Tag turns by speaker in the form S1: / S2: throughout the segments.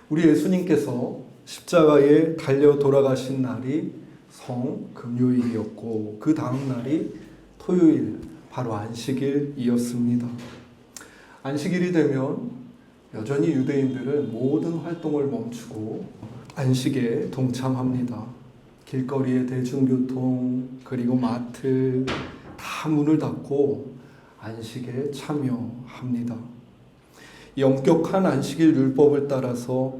S1: 우리 예수님께서 십자가에 달려 돌아가신 날이 성금요일이었고 그 다음 날이 토요일, 바로 안식일이었습니다. 안식일이 되면 여전히 유대인들은 모든 활동을 멈추고 안식에 동참합니다. 길거리의 대중교통 그리고 마트 다 문을 닫고 안식에 참여합니다. 이 엄격한 안식일 율법을 따라서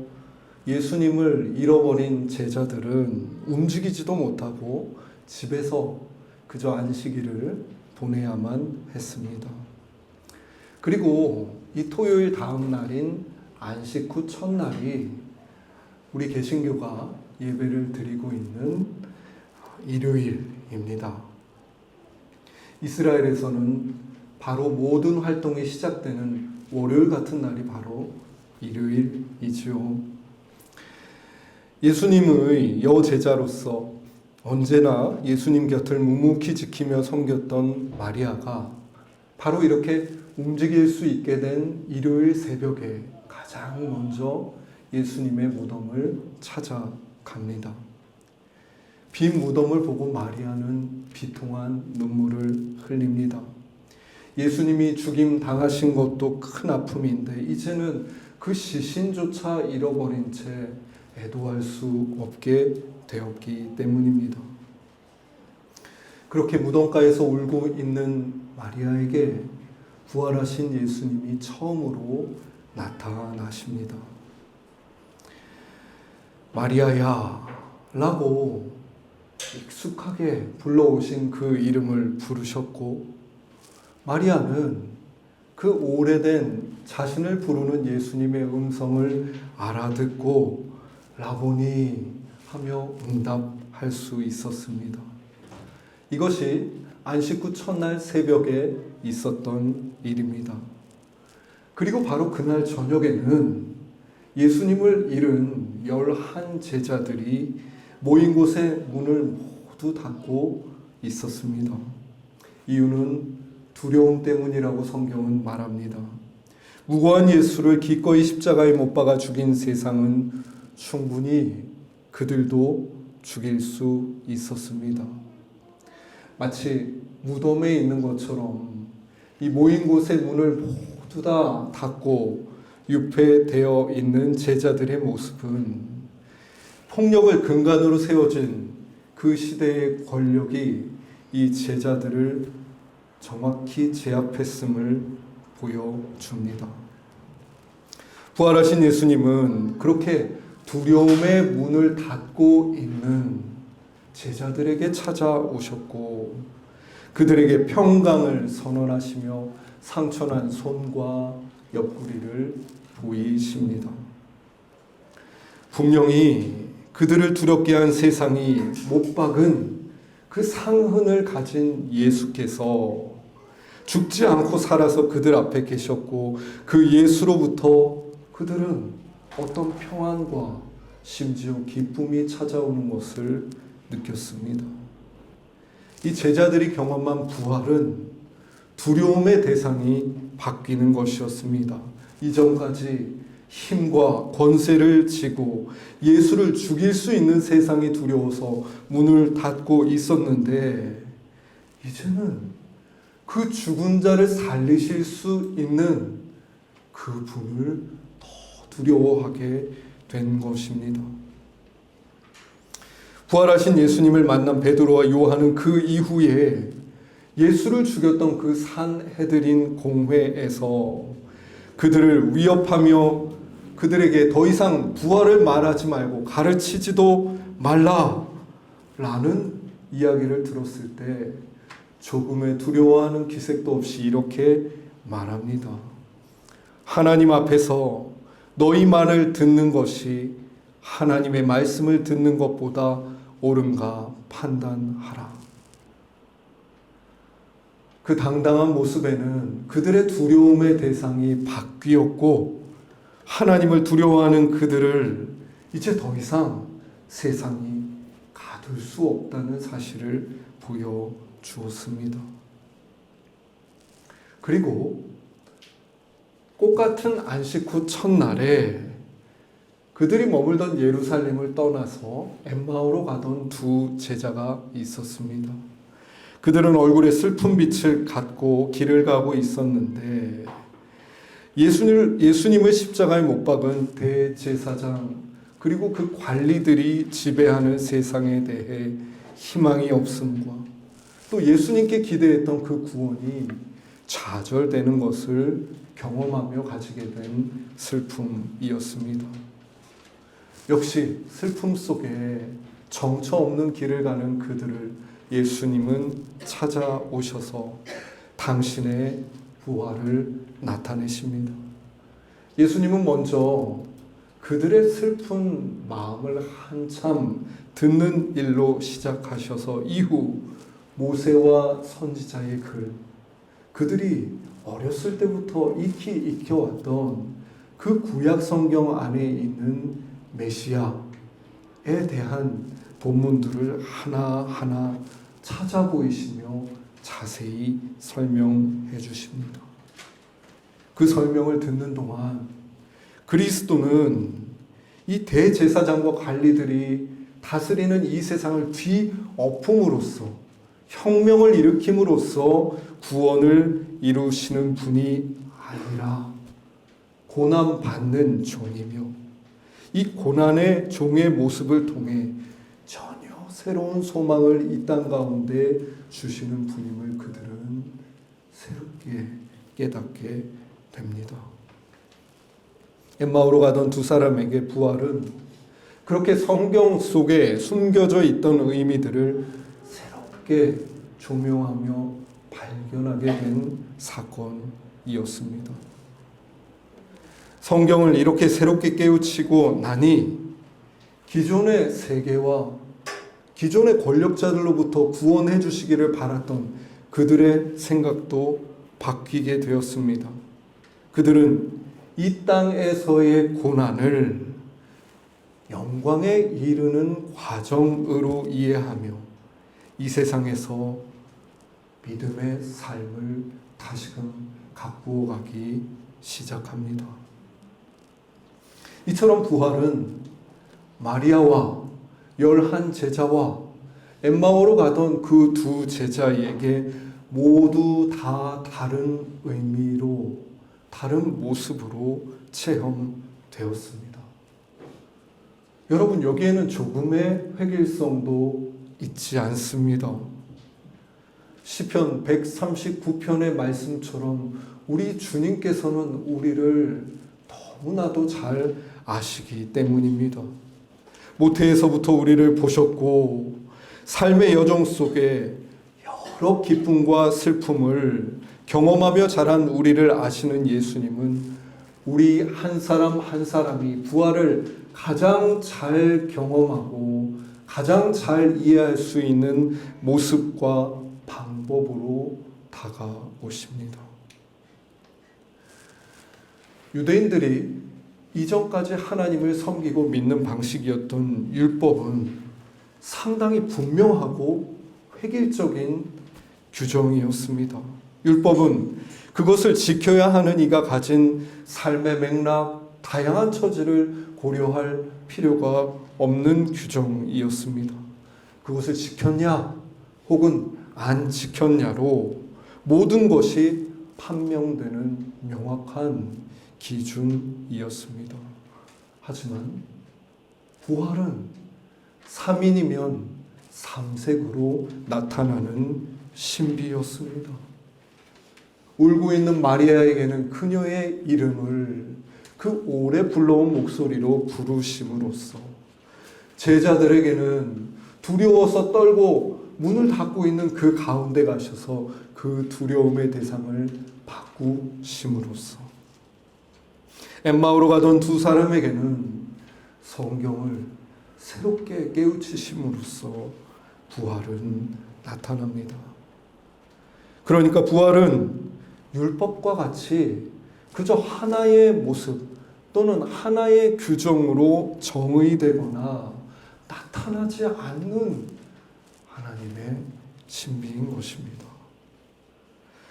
S1: 예수님을 잃어버린 제자들은 움직이지도 못하고 집에서 그저 안식일을 보내야만 했습니다. 그리고 이 토요일 다음 날인 안식 후 첫날이 우리 개신교가 예배를 드리고 있는 일요일입니다. 이스라엘에서는 바로 모든 활동이 시작되는 월요일 같은 날이 바로 일요일이지요. 예수님의 여제자로서 언제나 예수님 곁을 묵묵히 지키며 섬겼던 마리아가 바로 이렇게 움직일 수 있게 된 일요일 새벽에 가장 먼저 예수님의 무덤을 찾아갑니다. 빈 무덤을 보고 마리아는 비통한 눈물을 흘립니다. 예수님이 죽임 당하신 것도 큰 아픔인데 이제는 그 시신조차 잃어버린 채 애도할 수 없게 되었기 때문입니다. 그렇게 무덤가에서 울고 있는 마리아에게 부활하신 예수님이 처음으로 나타나십니다. 마리아야 라고 익숙하게 불러오신 그 이름을 부르셨고 마리아는 그 오래된 자신을 부르는 예수님의 음성을 알아듣고 라보니 하며 응답할 수 있었습니다. 이것이 안식 후 첫날 새벽에 있었던 일입니다. 그리고 바로 그날 저녁에는 예수님을 잃은 11 제자들이 모인 곳에 문을 모두 닫고 있었습니다. 이유는 두려움 때문이라고 성경은 말합니다. 무고한 예수를 기꺼이 십자가에 못 박아 죽인 세상은 충분히 그들도 죽일 수 있었습니다. 마치 무덤에 있는 것처럼 이 모인 곳의 문을 모두 다 닫고 유폐되어 있는 제자들의 모습은 폭력을 근간으로 세워진 그 시대의 권력이 이 제자들을 정확히 제압했음을 보여줍니다. 부활하신 예수님은 그렇게 두려움의 문을 닫고 있는 제자들에게 찾아오셨고 그들에게 평강을 선언하시며 상처난 손과 옆구리를 보이십니다. 분명히 그들을 두렵게 한 세상이 못 박은 그 상흔을 가진 예수께서 죽지 않고 살아서 그들 앞에 계셨고 그 예수로부터 그들은 어떤 평안과 심지어 기쁨이 찾아오는 것을 느꼈습니다. 이 제자들이 경험한 부활은 두려움의 대상이 바뀌는 것이었습니다. 이전까지 힘과 권세를 쥐고 예수를 죽일 수 있는 세상이 두려워서 문을 닫고 있었는데 이제는 그 죽은 자를 살리실 수 있는 그 분을 더 두려워하게 된 것입니다. 부활하신 예수님을 만난 베드로와 요한은 그 이후에 예수를 죽였던 그 산헤드린 공회에서 그들을 위협하며 그들에게 더 이상 부활을 말하지 말고 가르치지도 말라라는 이야기를 들었을 때 조금의 두려워하는 기색도 없이 이렇게 말합니다. 하나님 앞에서 너희 말을 듣는 것이 하나님의 말씀을 듣는 것보다 옳은가 판단하라. 그 당당한 모습에는 그들의 두려움의 대상이 바뀌었고 하나님을 두려워하는 그들을 이제 더 이상 세상이 가둘 수 없다는 사실을 보여주었습니다. 그리고 꽃 같은 안식 후 첫날에 그들이 머물던 예루살렘을 떠나서 엠마오로 가던 두 제자가 있었습니다. 그들은 얼굴에 슬픈 빛을 갖고 길을 가고 있었는데 예수님을 십자가에 못 박은 대제사장 그리고 그 관리들이 지배하는 세상에 대해 희망이 없음과 또 예수님께 기대했던 그 구원이 좌절되는 것을 경험하며 가지게 된 슬픔이었습니다. 역시 슬픔 속에 정처 없는 길을 가는 그들을 예수님은 찾아오셔서 당신의 부활을 나타내십니다. 예수님은 먼저 그들의 슬픈 마음을 한참 듣는 일로 시작하셔서 이후 모세와 선지자의 글, 그들이 어렸을 때부터 익히 익혀왔던 그 구약 성경 안에 있는 메시아에 대한 본문들을 하나하나 찾아 보이시며 자세히 설명해 주십니다. 그 설명을 듣는 동안 그리스도는 이 대제사장과 관리들이 다스리는 이 세상을 뒤엎음으로써 혁명을 일으킴으로써 구원을 이루시는 분이 아니라 고난받는 종이며 이 고난의 종의 모습을 통해 전혀 새로운 소망을 이 땅 가운데 주시는 분임을 그들은 새롭게 깨닫게 됩니다. 엠마오로 가던 두 사람에게 부활은 그렇게 성경 속에 숨겨져 있던 의미들을 새롭게 조명하며 발견하게 된 사건이었습니다. 성경을 이렇게 새롭게 깨우치고 나니 기존의 세계와 기존의 권력자들로부터 구원해 주시기를 바랐던 그들의 생각도 바뀌게 되었습니다. 그들은 이 땅에서의 고난을 영광에 이르는 과정으로 이해하며 이 세상에서 믿음의 삶을 다시금 가꾸어 가기 시작합니다. 이처럼 부활은 마리아와 11 제자와 엠마오로 가던 그 두 제자에게 모두 다 다른 의미로 다른 모습으로 체험되었습니다. 여러분, 여기에는 조금의 획일성도 있지 않습니다. 시편 139편의 말씀처럼 우리 주님께서는 우리를 너무나도 잘 아시기 때문입니다. 모태에서부터 우리를 보셨고 삶의 여정 속에 여러 기쁨과 슬픔을 경험하며 자란 우리를 아시는 예수님은 우리 한 사람 한 사람이 부활을 가장 잘 경험하고 가장 잘 이해할 수 있는 모습과 방법으로 다가오십니다. 유대인들이 이전까지 하나님을 섬기고 믿는 방식이었던 율법은 상당히 분명하고 획일적인 규정이었습니다. 율법은 그것을 지켜야 하는 이가 가진 삶의 맥락, 다양한 처지를 고려할 필요가 없는 규정이었습니다. 그것을 지켰냐 혹은 안 지켰냐로 모든 것이 판명되는 명확한 기준이었습니다. 하지만 부활은 3인이면 3색으로 나타나는 신비였습니다. 울고 있는 마리아에게는 그녀의 이름을 그 오래 불러온 목소리로 부르심으로써 제자들에게는 두려워서 떨고 문을 닫고 있는 그 가운데 가셔서 그 두려움의 대상을 바꾸심으로써 엠마오로 가던 두 사람에게는 성경을 새롭게 깨우치심으로써 부활은 나타납니다. 그러니까 부활은 율법과 같이 그저 하나의 모습 또는 하나의 규정으로 정의되거나 나타나지 않는 하나님의 신비인 것입니다.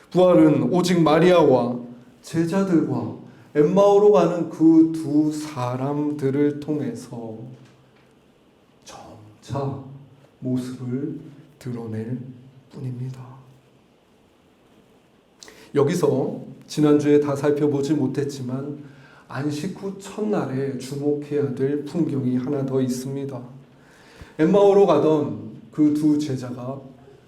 S1: 부활은 오직 마리아와 제자들과 엠마오로 가는 그 두 사람들을 통해서 점차 모습을 드러낼 뿐입니다. 여기서 지난주에 다 살펴보지 못했지만 안식 후 첫날에 주목해야 될 풍경이 하나 더 있습니다. 엠마오로 가던 그 두 제자가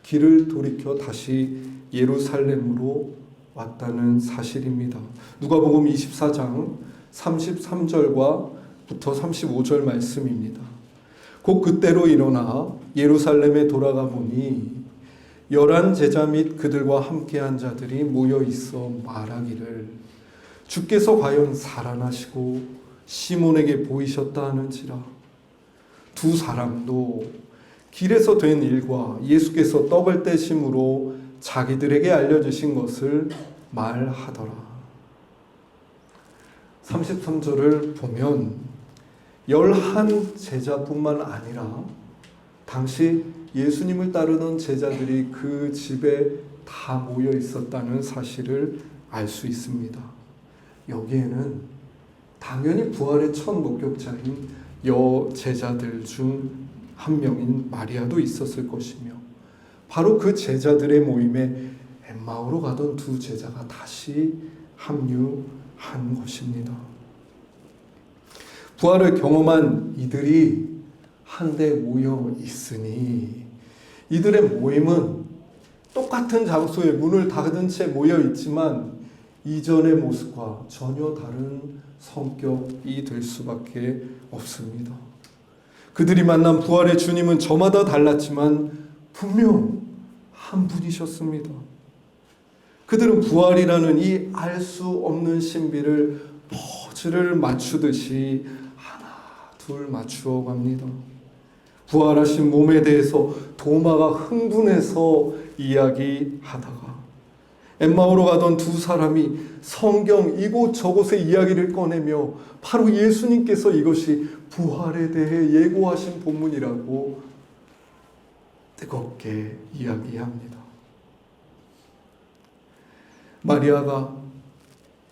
S1: 길을 돌이켜 다시 예루살렘으로 왔다는 사실입니다. 누가복음 24장 33절부터 35절 말씀입니다. 곧 그때로 일어나 예루살렘에 돌아가 보니 11 제자 및 그들과 함께한 자들이 모여 있어 말하기를 주께서 과연 살아나시고 시몬에게 보이셨다 하는지라. 두 사람도 길에서 된 일과 예수께서 떡을 떼심으로 자기들에게 알려주신 것을 말하더라. 33절을 보면 11 제자뿐만 아니라 당시 예수님을 따르던 제자들이 그 집에 다 모여 있었다는 사실을 알 수 있습니다. 여기에는 당연히 부활의 첫 목격자인 여제자들 중 한 명인 마리아도 있었을 것이며 바로 그 제자들의 모임에 엠마오로 가던 두 제자가 다시 합류한 것입니다. 부활을 경험한 이들이 한데 모여 있으니 이들의 모임은 똑같은 장소에 문을 닫은 채 모여 있지만 이전의 모습과 전혀 다른 성격이 될 수밖에 없습니다. 그들이 만난 부활의 주님은 저마다 달랐지만 분명 한 분이셨습니다. 그들은 부활이라는 이 알 수 없는 신비를 퍼즐을 맞추듯이 하나 둘 맞추어 갑니다. 부활하신 몸에 대해서 도마가 흥분해서 이야기하다가 엠마오로 가던 두 사람이 성경 이곳저곳의 이야기를 꺼내며 바로 예수님께서 이것이 부활에 대해 예고하신 본문이라고 뜨겁게 이야기합니다. 마리아가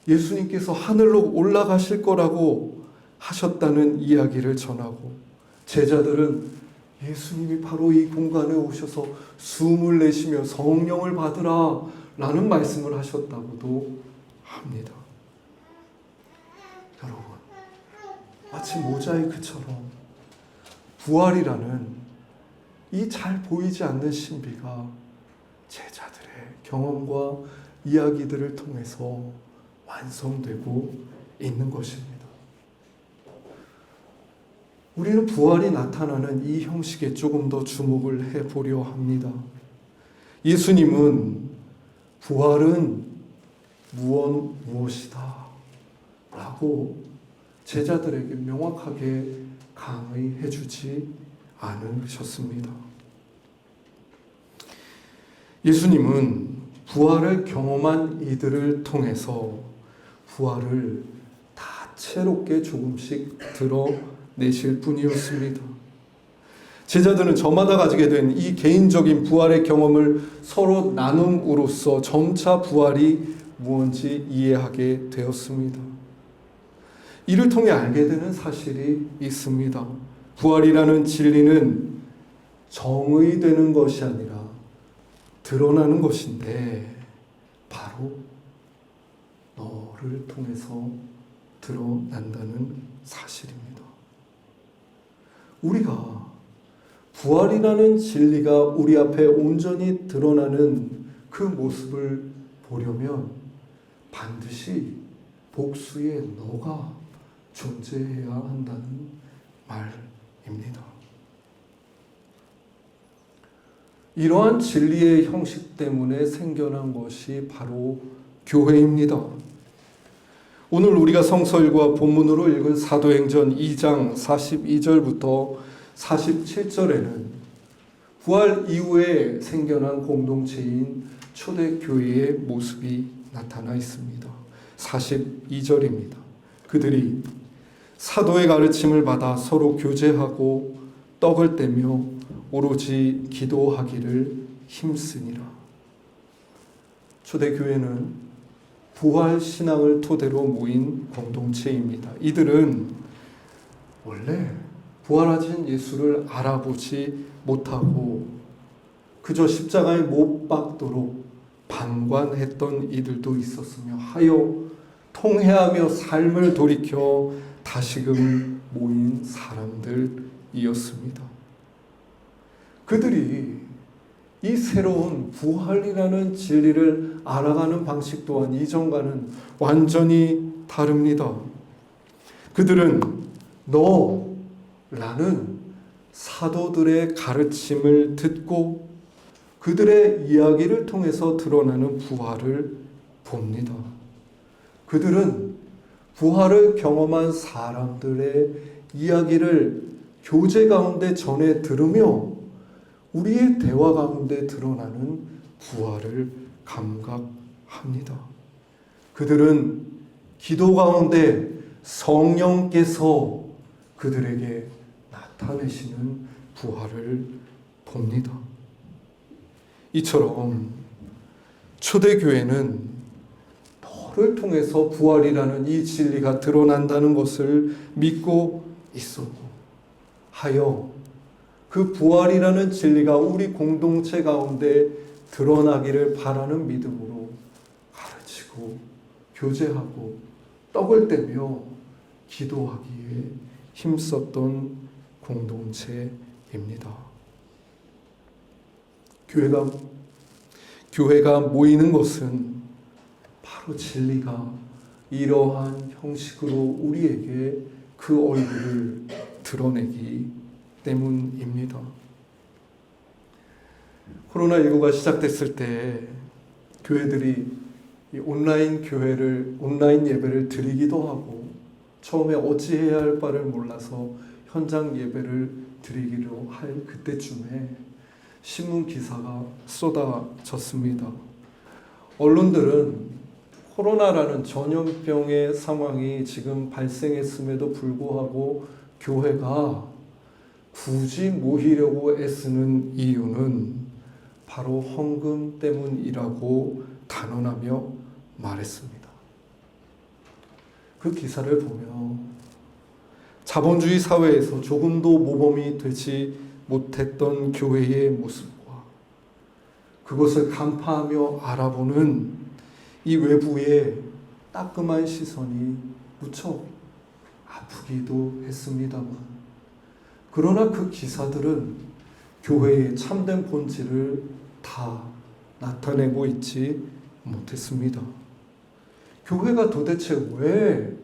S1: 예수님께서 하늘로 올라가실 거라고 하셨다는 이야기를 전하고 제자들은 예수님이 바로 이 공간에 오셔서 숨을 내쉬며 성령을 받으라 라는 말씀을 하셨다고도 합니다. 여러분, 마치 모자이크처럼 부활이라는 이 잘 보이지 않는 신비가 제자들의 경험과 이야기들을 통해서 완성되고 있는 것입니다. 우리는 부활이 나타나는 이 형식에 조금 더 주목을 해보려 합니다. 예수님은 부활은 무엇이다 라고 제자들에게 명확하게 강의해 주지 않으셨습니다. 예수님은 부활을 경험한 이들을 통해서 부활을 다채롭게 조금씩 드러내실 뿐이었습니다. 제자들은 저마다 가지게 된 이 개인적인 부활의 경험을 서로 나눔으로써 점차 부활이 무엇인지 이해하게 되었습니다. 이를 통해 알게 되는 사실이 있습니다. 부활이라는 진리는 정의되는 것이 아니라 드러나는 것인데 바로 너를 통해서 드러난다는 사실입니다. 우리가 부활이라는 진리가 우리 앞에 온전히 드러나는 그 모습을 보려면 반드시 복수의 너가 존재해야 한다는 말입니다. 이러한 진리의 형식 때문에 생겨난 것이 바로 교회입니다. 오늘 우리가 성서일과 본문으로 읽은 사도행전 2장 42절부터 47절에는 부활 이후에 생겨난 공동체인 초대교회의 모습이 나타나 있습니다. 42절입니다. 그들이 사도의 가르침을 받아 서로 교제하고 떡을 떼며 오로지 기도하기를 힘쓰니라. 초대교회는 부활 신앙을 토대로 모인 공동체입니다. 이들은 원래 부활하신 예수를 알아보지 못하고 그저 십자가에 못 박도록 방관했던 이들도 있었으며 하여 통회하며 삶을 돌이켜 다시금 모인 사람들이었습니다. 그들이 이 새로운 부활이라는 진리를 알아가는 방식 또한 이전과는 완전히 다릅니다. 그들은 너라는 사도들의 가르침을 듣고 그들의 이야기를 통해서 드러나는 부활을 봅니다. 그들은 부활을 경험한 사람들의 이야기를 교제 가운데 전해 들으며 우리의 대화 가운데 드러나는 부활을 감각합니다. 그들은 기도 가운데 성령께서 그들에게 나타내시는 부활을 봅니다. 이처럼 초대교회는 너를 통해서 부활이라는 이 진리가 드러난다는 것을 믿고 있었고 하여 그 부활이라는 진리가 우리 공동체 가운데 드러나기를 바라는 믿음으로 가르치고 교제하고 떡을 떼며 기도하기에 힘썼던 공동체입니다. 교회가 모이는 것은 바로 진리가 이러한 형식으로 우리에게 그 얼굴을 드러내기 때문입니다. 코로나19가 시작됐을 때 교회들이 온라인 예배를 드리기도 하고 처음에 어찌해야 할 바를 몰라서 현장 예배를 드리기로 할 그때쯤에 신문 기사가 쏟아졌습니다. 언론들은 코로나라는 전염병의 상황이 지금 발생했음에도 불구하고 교회가 굳이 모이려고 애쓰는 이유는 바로 헌금 때문이라고 단언하며 말했습니다. 그 기사를 보며 자본주의 사회에서 조금도 모범이 되지 못했던 교회의 모습과 그것을 간파하며 알아보는 이 외부의 따끔한 시선이 무척 아프기도 했습니다만 그러나 그 기사들은 교회의 참된 본질을 다 나타내고 있지 못했습니다. 교회가 도대체 왜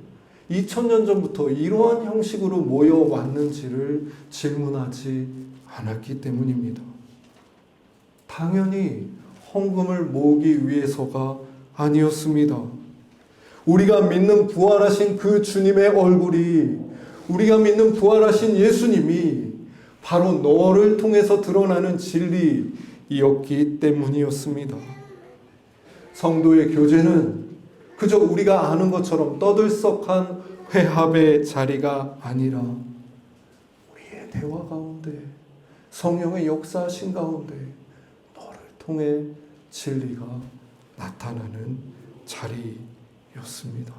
S1: 2000년 전부터 이러한 형식으로 모여왔는지를 질문하지 않았기 때문입니다. 당연히 헌금을 모으기 위해서가 아니었습니다. 우리가 믿는 부활하신 그 주님의 얼굴이 우리가 믿는 부활하신 예수님이 바로 너를 통해서 드러나는 진리이었기 때문이었습니다. 성도의 교제는 그저 우리가 아는 것처럼 떠들썩한 회합의 자리가 아니라 우리의 대화 가운데 성령의 역사하신 가운데 너를 통해 진리가 나타나는 자리였습니다.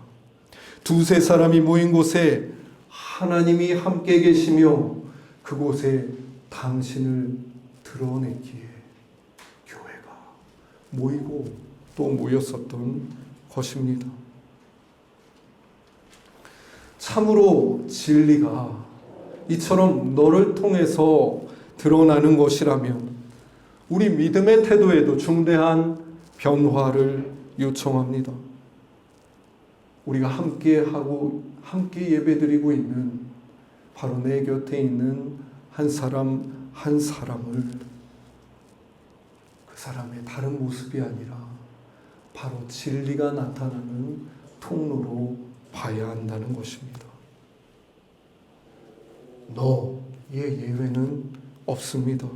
S1: 두세 사람이 모인 곳에 하나님이 함께 계시며 그곳에 당신을 드러내기에 교회가 모이고 또 모였었던 것입니다. 참으로 진리가 이처럼 너를 통해서 드러나는 것이라면 우리 믿음의 태도에도 중대한 변화를 요청합니다. 우리가 함께 예배드리고 있는 바로 내 곁에 있는 한 사람 한 사람을 그 사람의 다른 모습이 아니라 바로 진리가 나타나는 통로로 봐야 한다는 것입니다. 너의 예외는 없습니다.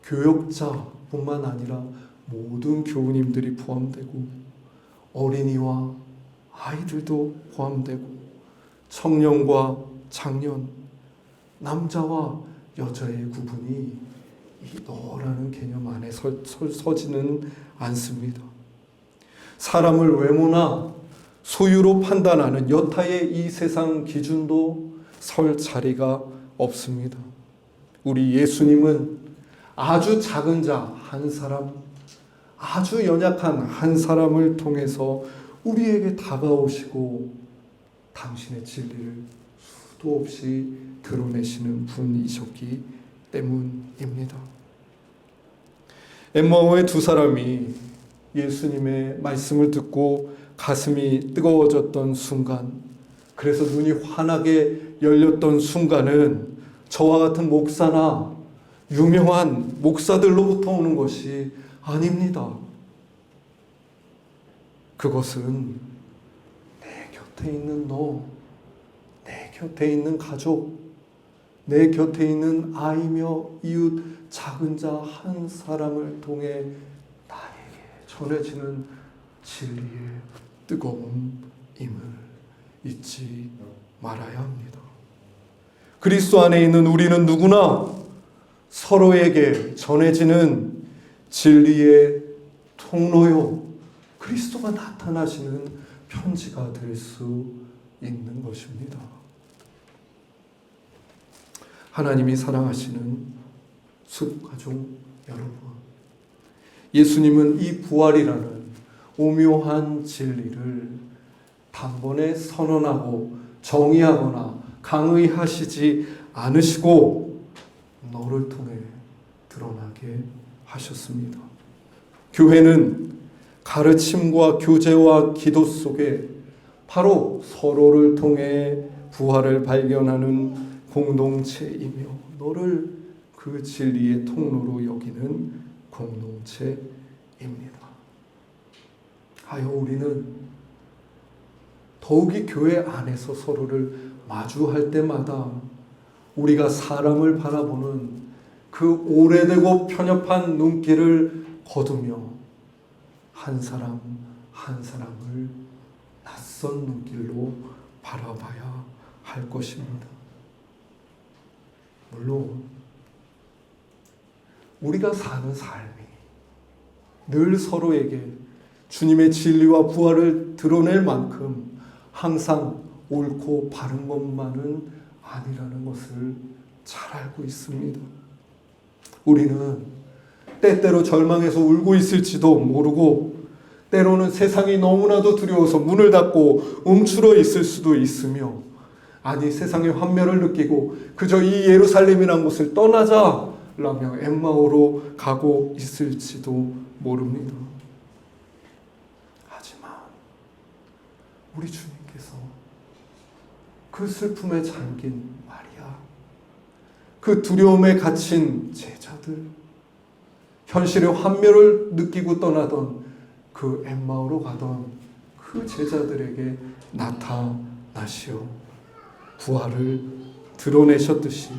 S1: 교역자뿐만 아니라 모든 교우님들이 포함되고 어린이와 아이들도 포함되고 청년과 장년, 남자와 여자의 구분이 이 너라는 개념 안에 서지는 않습니다. 사람을 외모나 소유로 판단하는 여타의 이 세상 기준도 설 자리가 없습니다. 우리 예수님은 아주 작은 자 한 사람, 아주 연약한 한 사람을 통해서 우리에게 다가오시고 당신의 진리를 수도 없이 드러내시는 분이셨기 때문입니다. 엠마오의 두 사람이 예수님의 말씀을 듣고 가슴이 뜨거워졌던 순간, 그래서 눈이 환하게 열렸던 순간은 저와 같은 목사나 유명한 목사들로부터 오는 것이 아닙니다. 그것은 내 곁에 있는 너, 내 곁에 있는 가족, 내 곁에 있는 아이며 이웃 작은 자 한 사람을 통해 나에게 전해지는 진리의 뜨거움임을 잊지 말아야 합니다. 그리스도 안에 있는 우리는 누구나 서로에게 전해지는 진리의 통로요, 그리스도가 나타나시는 편지가 될 수 있는 것입니다. 하나님이 사랑하시는 숲가족 여러분, 예수님은 이 부활이라는 오묘한 진리를 단번에 선언하고 정의하거나 강의하시지 않으시고 너를 통해 드러나게 하셨습니다. 교회는 가르침과 교제와 기도 속에 바로 서로를 통해 부활을 발견하는 공동체이며 너를 그 진리의 통로로 여기는 공동체입니다. 하여 우리는 더욱이 교회 안에서 서로를 마주할 때마다 우리가 사람을 바라보는 그 오래되고 편협한 눈길을 거두며 한 사람 한 사람을 낯선 눈길로 바라봐야 할 것입니다. 물론 우리가 사는 삶이 늘 서로에게 주님의 진리와 부활을 드러낼 만큼 항상 옳고 바른 것만은 아니라는 것을 잘 알고 있습니다. 우리는 때때로 절망해서 울고 있을지도 모르고 때로는 세상이 너무나도 두려워서 문을 닫고 움츠러 있을 수도 있으며, 아니 세상의 환멸을 느끼고 그저 이 예루살렘이란 곳을 떠나자라며 엠마오로 가고 있을지도 모릅니다. 하지만 우리 주님께서 그 슬픔에 잠긴 마리아, 그 두려움에 갇힌 제자들, 현실의 환멸을 느끼고 떠나던 그 엠마오로 가던 그 제자들에게 나타나시어 부활을 드러내셨듯이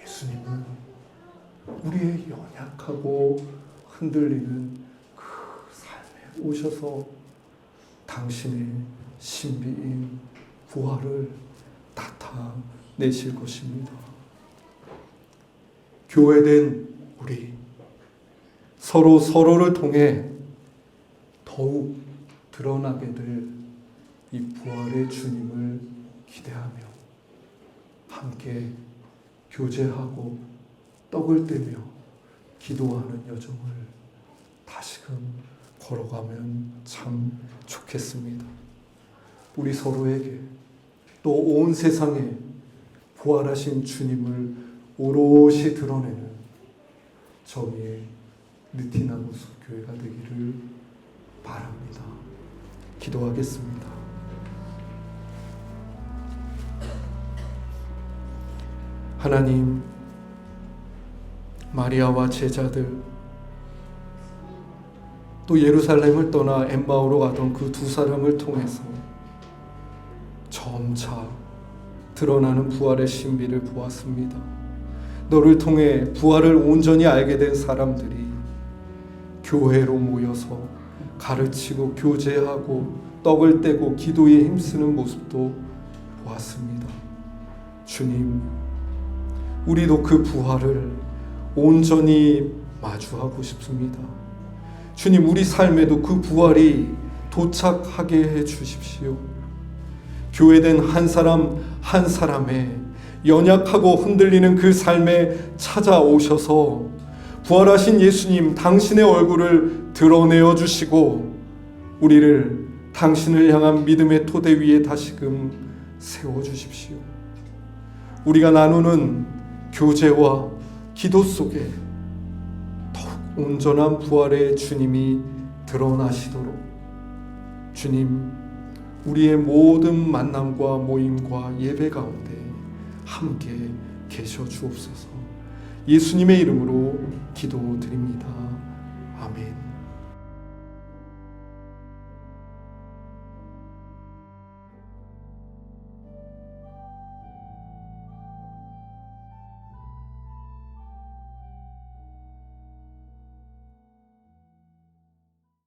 S1: 예수님은 우리의 연약하고 흔들리는 그 삶에 오셔서 당신의 신비인 부활을 나타내실 것입니다. 교회된 우리 서로를 통해 더욱 드러나게 될 이 부활의 주님을 기대하며 함께 교제하고 떡을 떼며 기도하는 여정을 다시금 걸어가면 참 좋겠습니다. 우리 서로에게 또 온 세상에 부활하신 주님을 오롯이 드러내는 정의의 느티나무숲 교회가 되기를 바랍니다. 기도하겠습니다. 하나님, 마리아와 제자들, 또 예루살렘을 떠나 엠마오로 가던 그 두 사람을 통해서 점차 드러나는 부활의 신비를 보았습니다. 너를 통해 부활을 온전히 알게 된 사람들이 교회로 모여서 가르치고 교제하고 떡을 떼고 기도에 힘쓰는 모습도 보았습니다. 주님, 우리도 그 부활을 온전히 마주하고 싶습니다. 주님, 우리 삶에도 그 부활이 도착하게 해 주십시오. 교회된 한 사람 한 사람의 연약하고 흔들리는 그 삶에 찾아오셔서 부활하신 예수님, 당신의 얼굴을 드러내어 주시고 우리를 당신을 향한 믿음의 토대 위에 다시금 세워주십시오. 우리가 나누는 교제와 기도 속에 더욱 온전한 부활의 주님이 드러나시도록 주님, 우리의 모든 만남과 모임과 예배 가운데 함께 계셔 주옵소서. 예수님의 이름으로 기도드립니다. 아멘.